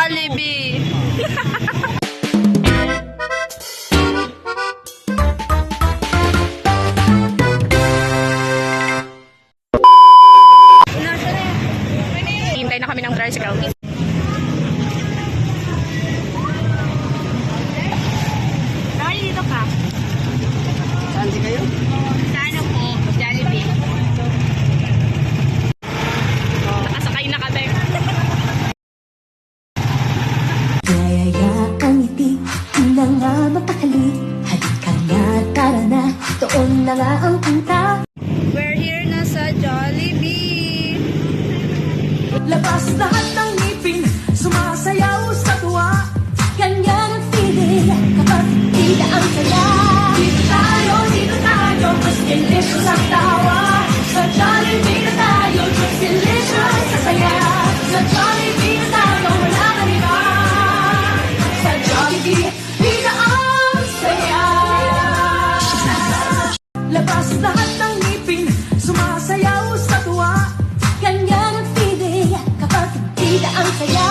Jollibee. Hintay na kami ng tricycle. Ay, dito ka. Saan di kayo? Sa ano po? Jollibee. Nakasakay na kami. Kaya ang ngiti, na nga mapakali. Halika na, tara na, doon na nga ang punta. We're here na sa Jollibee. Labas lahat ng ngipin, sumasayaw sa tuwa. Ganyan ang feeling, kapag tila ang saya. Dito tayo, mas delicious ang tawa. Sa Jollibee na tayo, just delicious sa saya. Sa Jollibee na tayo, wala nang iba. Sa Jollibee, tila ang saya. Labas lahat ng ngipin, sumasayaw sa tuwa. Ganyan ang feeling, kapag tila ang saya.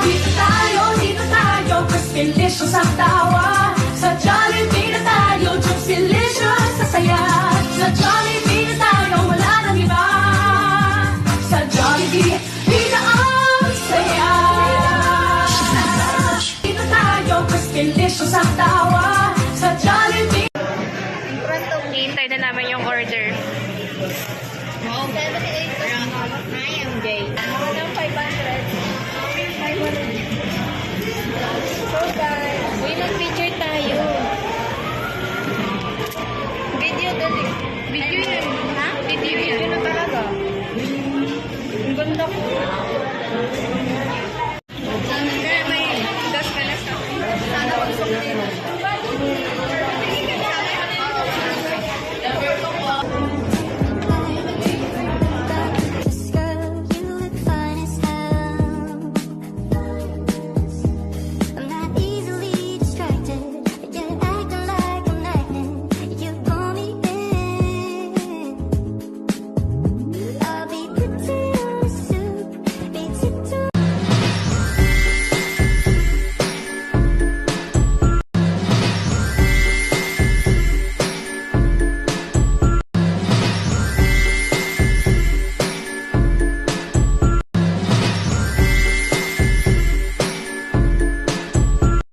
Dito tayo, mas delicious ang tawa. Sa Jollibee na tayo, just delicious sa saya. Sa Jollibee na tayo, wala nang iba. Sa Jollibee, tila ang saya. Dito tayo, mas delicious ang tawa. Sa Jollibee. Hintay na namin yung order. Oh, 78 I am gay. Ng 500. So guys, Uy, mag-picture tayo. video dali. Video yun. Ha? Video yun.